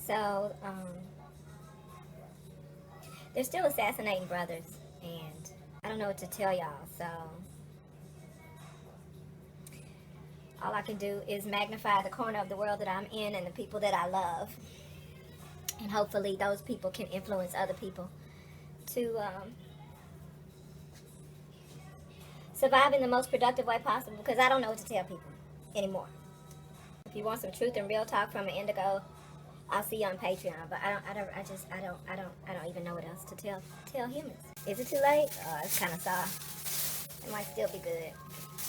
So, they're still assassinating brothers, and I don't know what to tell y'all. So, all I can do is magnify the corner of the world that I'm in and the people that I love. And hopefully those people can influence other people to survive in the most productive way possible, because I don't know what to tell people anymore. If you want some truth and real talk from an indigo, I'll see you on Patreon. But I don't even know what else to tell humans. Is it too late? Oh, it's kind of soft. It might still be good.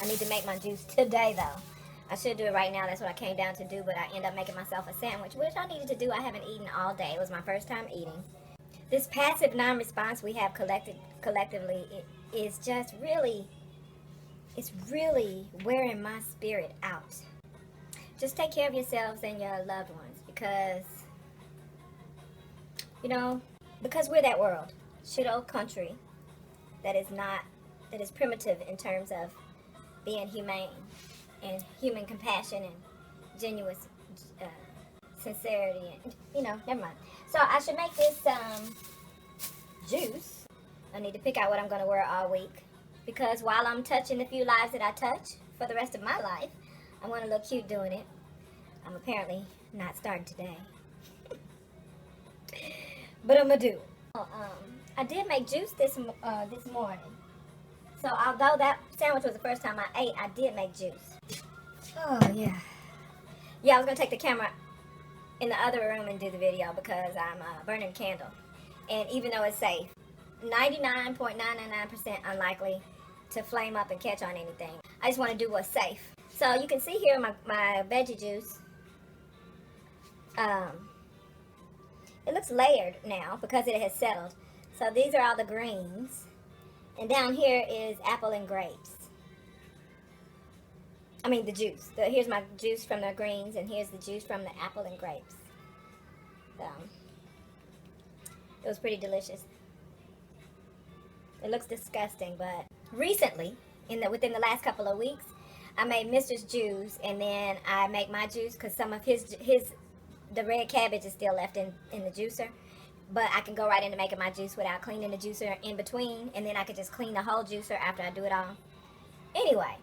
I need to make my juice today, though. I should do it right now. That's what I came down to do, but I end up making myself a sandwich, which I needed to do. I haven't eaten all day. It was my first time eating. This passive non-response we have collectively is just really, it's really wearing my spirit out. Just take care of yourselves and your loved ones, because, you know, because we're that world, shit old country that is primitive in terms of being humane and human compassion and genuine sincerity, and, you know, never mind. So I should make this juice. I need to pick out what I'm going to wear all week, because while I'm touching the few lives that I touch for the rest of my life, I'm going to look cute doing it. I'm apparently not starting today, but I'm going to do it. I did make juice this morning. So although that sandwich was the first time I ate, I did make juice. Oh, yeah. Yeah, I was going to take the camera in the other room and do the video because I'm burning a candle. And even though it's safe, 99.999% unlikely to flame up and catch on anything. I just want to do what's safe. So you can see here my veggie juice. It looks layered now because it has settled. So these are all the greens. And down here is apple and grapes. I mean the juice. Here's my juice from the greens, and here's the juice from the apple and grapes. It was pretty delicious. It looks disgusting, but recently, within the last couple of weeks, I made Mr's juice, and then I make my juice because some of the red cabbage is still left in the juicer. But I can go right into making my juice without cleaning the juicer in between, and then I could just clean the whole juicer after I do it all. Anyway,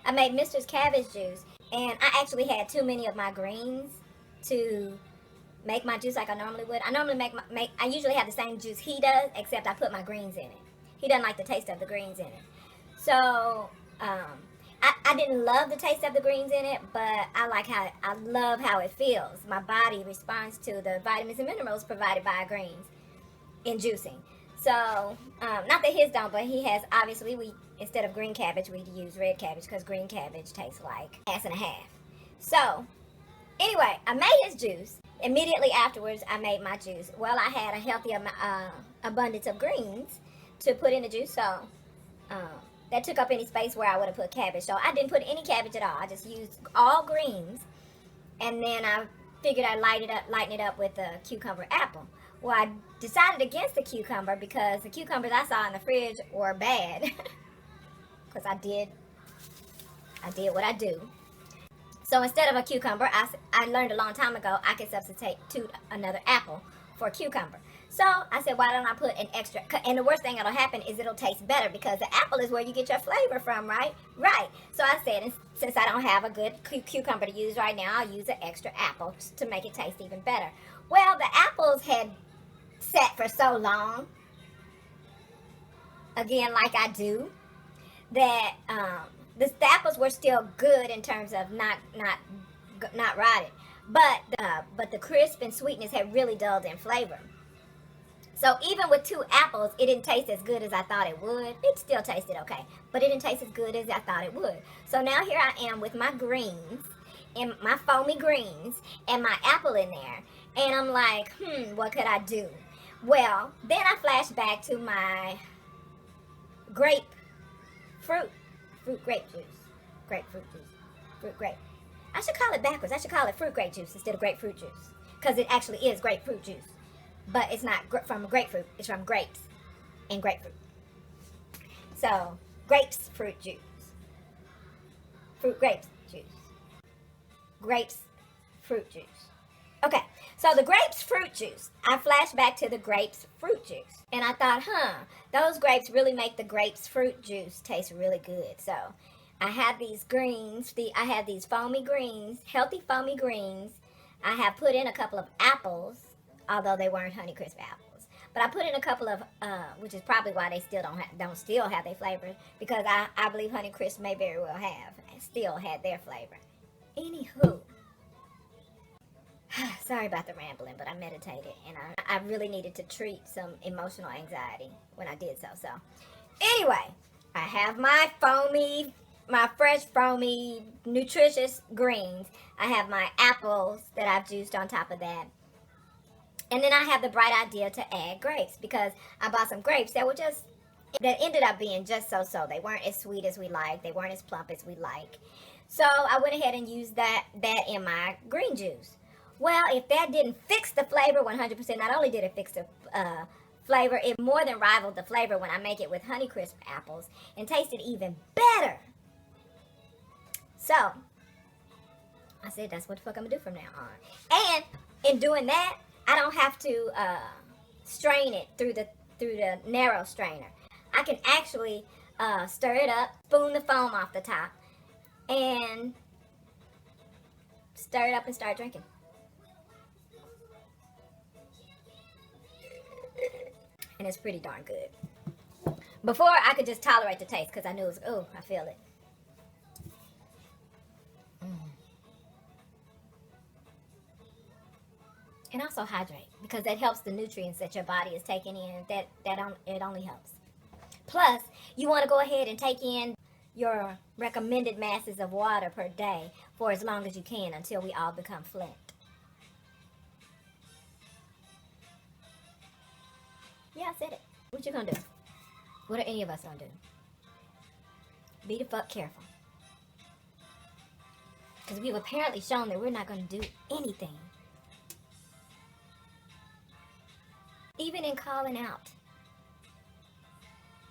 I made Mr's cabbage juice, and I actually had too many of my greens to make my juice like I normally would. I normally I usually have the same juice he does, except I put my greens in it. He doesn't like the taste of the greens in it. So, I didn't love the taste of the greens in it, but I love how it feels. My body responds to the vitamins and minerals provided by greens in juicing. So, not that his don't, but he has, obviously, instead of green cabbage, we use red cabbage because green cabbage tastes like ass and a half. So, anyway, I made his juice. Immediately afterwards, I made my juice. Well, I had a healthy abundance of greens to put in the juice, so that took up any space where I would have put cabbage. So I didn't put any cabbage at all. I just used all greens, and then I figured I'd lighten it up with the cucumber apple. Well, I decided against the cucumber because the cucumbers I saw in the fridge were bad. Because I did what I do. So instead of a cucumber, I learned a long time ago I could substitute another apple for a cucumber. So I said, why don't I put an extra? And the worst thing that'll happen is it'll taste better because the apple is where you get your flavor from, right? Right. So I said, since I don't have a good cucumber to use right now, I'll use an extra apple to make it taste even better. Well, the apples had sat for so long, again, like I do, that the apples were still good in terms of not rotted, but the crisp and sweetness had really dulled in flavor. So even with 2 apples, it didn't taste as good as I thought it would. It still tasted okay, but it didn't taste as good as I thought it would. So now here I am with my greens, and my foamy greens, and my apple in there, and I'm like, what could I do? Well, then I flashed back to my grapefruit grape juice. I should call it backwards. I should call it fruit grape juice instead of grapefruit juice, because it actually is grapefruit juice. But it's not from grapefruit. It's from grapes and grapefruit. So, grapes fruit juice. Fruit grapes juice. Grapes fruit juice. Okay, so the grapes fruit juice. I flashed back to the grapes fruit juice. And I thought, those grapes really make the grapes fruit juice taste really good. So I have these greens. I have these foamy greens, healthy foamy greens. I have put in a couple of apples, although they weren't Honeycrisp apples. But I put in a couple of, which is probably why they still don't still have their flavor, because I believe Honeycrisp may very well have still had their flavor. Anywho. Sorry about the rambling, but I meditated and I really needed to treat some emotional anxiety when I did so. So, anyway, I have my fresh, foamy, nutritious greens. I have my apples that I've juiced on top of that. And then I have the bright idea to add grapes because I bought some grapes that ended up being just so-so. They weren't as sweet as we like. They weren't as plump as we like. So, I went ahead and used that in my green juice. Well, if that didn't fix the flavor 100%, not only did it fix the flavor, it more than rivaled the flavor when I make it with Honeycrisp apples and tasted even better. So, I said that's what the fuck I'm going to do from now on. And in doing that, I don't have to strain it through the narrow strainer. I can actually stir it up, spoon the foam off the top, and stir it up and start drinking. And it's pretty darn good. Before, I could just tolerate the taste because I knew it was, oh, I feel it. And also hydrate because that helps the nutrients that your body is taking in. It only helps. Plus, you want to go ahead and take in your recommended masses of water per day for as long as you can until we all become flint. Yeah, I said it. What you gonna do? What are any of us gonna do? Be the fuck careful. Because we've apparently shown that we're not gonna do anything. Even in calling out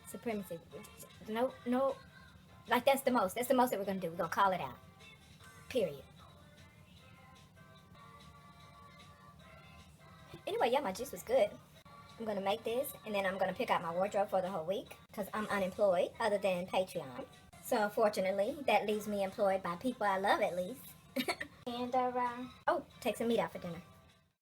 supremacy. No. Like that's the most that we're gonna do. We're gonna call it out. Period. Anyway, yeah, my juice was good. I'm going to make this, and then I'm going to pick out my wardrobe for the whole week, because I'm unemployed, other than Patreon. So, fortunately, that leaves me employed by people I love, at least. And, take some meat out for dinner.